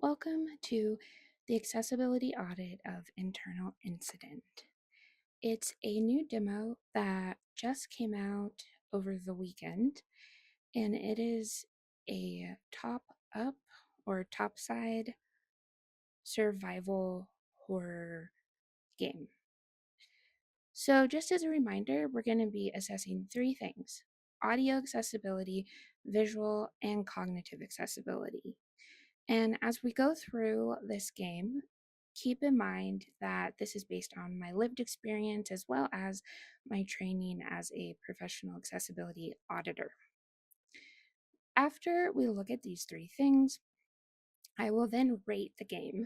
Welcome to the accessibility audit of internal incident. It's a new demo that just came out over the weekend, and it is a top up or topside survival horror game. So, just as a reminder, we're going to be assessing three things: audio accessibility, visual, and cognitive accessibility. And as we go through this game, keep in mind that this is based on my lived experience as well as my training as a professional accessibility auditor. After we look at these three things, I will then rate the game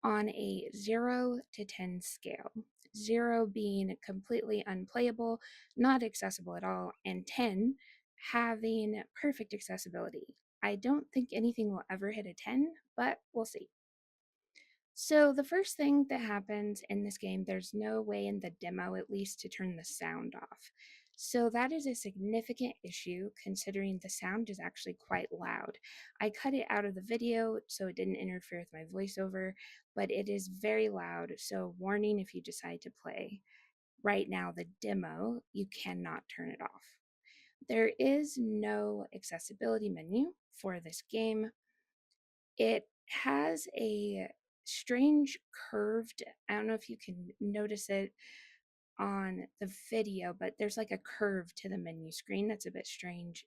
on a 0 to 10 scale. 0 being completely unplayable, not accessible at all, and 10 having perfect accessibility. I don't think anything will ever hit a 10, but we'll see. So the first thing that happens in this game, there's no way in the demo at least to turn the sound off. So that is a significant issue considering the sound is actually quite loud. I cut it out of the video so it didn't interfere with my voiceover, but it is very loud, so warning if you decide to play. Right now, the demo, you cannot turn it off. There is no accessibility menu for this game. It has a strange curved, I don't know if you can notice it on the video, but there's like a curve to the menu screen that's a bit strange.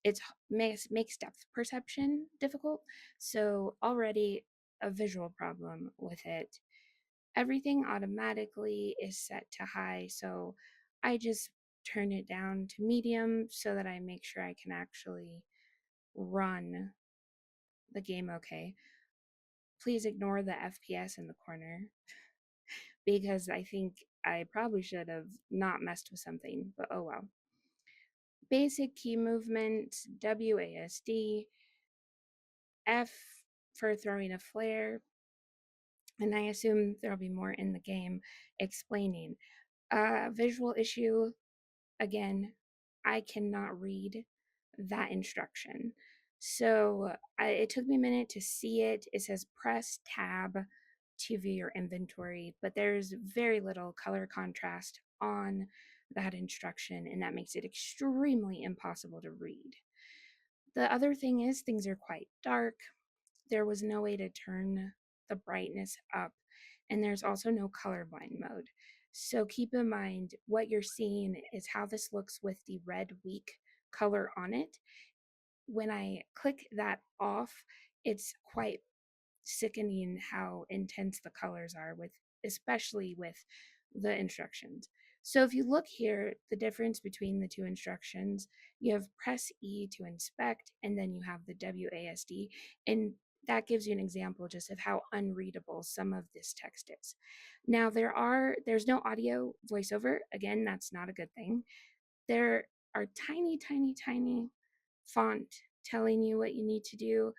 It makes depth perception difficult, so already a visual problem with it. Everything automatically is set to high, so I just turn it down to medium so that I make sure I can actually run the game okay. Please ignore the FPS in the corner because I think I probably should have not messed with something, but oh well. Basic key movements, WASD, F for throwing a flare, and I assume there'll be more in the game explaining. Visual issue, again, I cannot read that instruction. So it took me a minute to see it. It says press tab to view your inventory, but there's very little color contrast on that instruction, and that makes it extremely impossible to read. The other thing is things are quite dark. There was no way to turn the brightness up, and there's also no colorblind mode. So keep in mind what you're seeing is how this looks with the red weak color on it. When I click that off, it's quite sickening how intense the colors are, with especially with the instructions. So if you look here, the difference between the two instructions, you have press E to inspect, and then you have the WASD, and that gives you an example just of how unreadable some of this text is. Now there's no audio voiceover. Again, that's not a good thing. There are tiny, tiny, tiny font telling you what you need to do,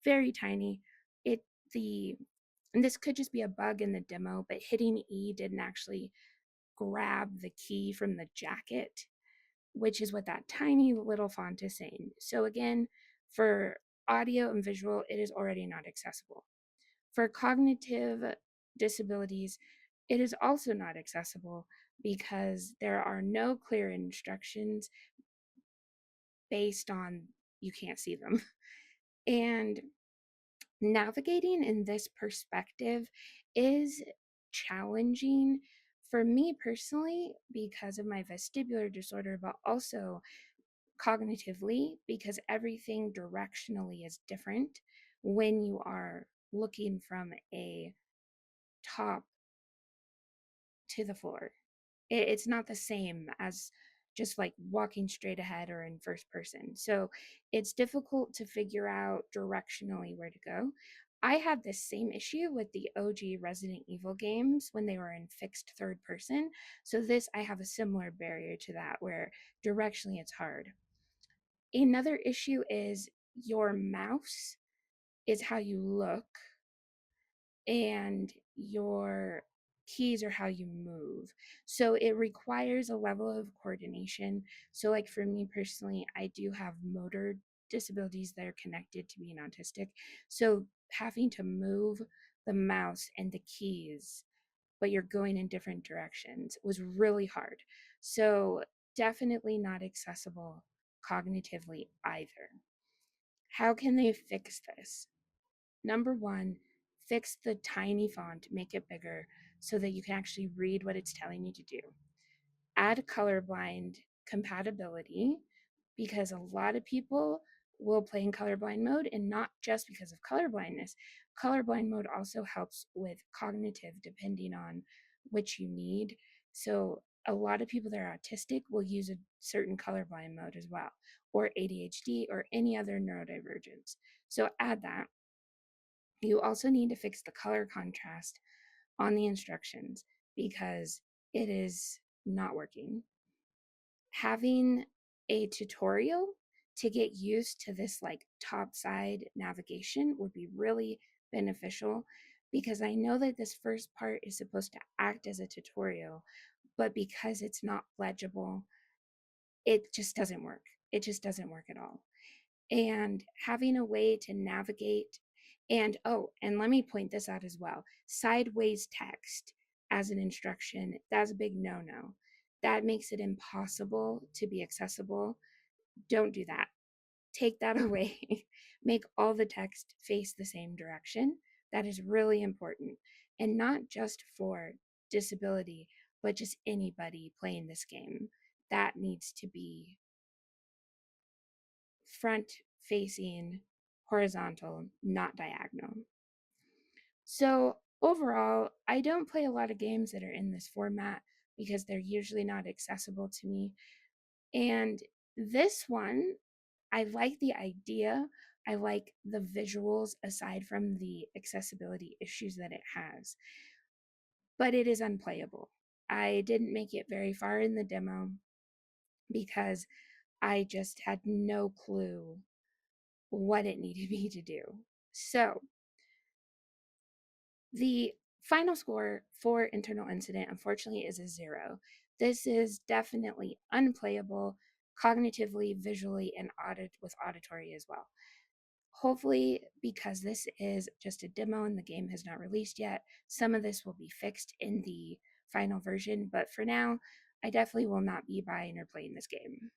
very tiny. It the and this could just be a bug in the demo, but hitting E didn't actually grab the key from the jacket, which is what that tiny little font is saying. So again, for audio and visual, it is already not accessible. For cognitive disabilities, it is also not accessible because there are no clear instructions based on you can't see them. And navigating in this perspective is challenging for me personally because of my vestibular disorder, but also cognitively because everything directionally is different when you are looking from a top to the floor. It's not the same as just like walking straight ahead or in first person. So it's difficult to figure out directionally where to go. I had this same issue with the OG Resident Evil games when they were in fixed third person. So I have a similar barrier to that where directionally it's hard. Another issue is your mouse is how you look, and your keys are how you move. So it requires a level of coordination. So like for me personally, I do have motor disabilities that are connected to being autistic. So having to move the mouse and the keys, but you're going in different directions, was really hard. So definitely not accessible cognitively either. How can they fix this? Number one, fix the tiny font, make it bigger so that you can actually read what it's telling you to do. Add colorblind compatibility, because a lot of people will play in colorblind mode, and not just because of colorblindness. Colorblind mode also helps with cognitive, depending on which you need. So a lot of people that are autistic will use a certain colorblind mode as well, or ADHD, or any other neurodivergence. So add that. You also need to fix the color contrast on the instructions because it is not working. Having a tutorial to get used to this like top side navigation would be really beneficial, because I know that this first part is supposed to act as a tutorial, but because it's not legible, it just doesn't work. It just doesn't work at all. And having a way to navigate, and oh, and let me point this out as well, sideways text as an instruction, that's a big no-no. That makes it impossible to be accessible. Don't do that. Take that away. Make all the text face the same direction. That is really important, and not just for disability, but just anybody playing this game. That needs to be front facing, horizontal, not diagonal. So overall, I don't play a lot of games that are in this format because they're usually not accessible to me. And this one, I like the idea. I like the visuals aside from the accessibility issues that it has, but it is unplayable. I didn't make it very far in the demo because I just had no clue what it needed me to do. So the final score for internal incident, unfortunately, is a 0. This is definitely unplayable cognitively, visually, and with auditory as well. Hopefully, because this is just a demo and the game has not released yet, some of this will be fixed in the final version, but for now, I definitely will not be buying or playing this game.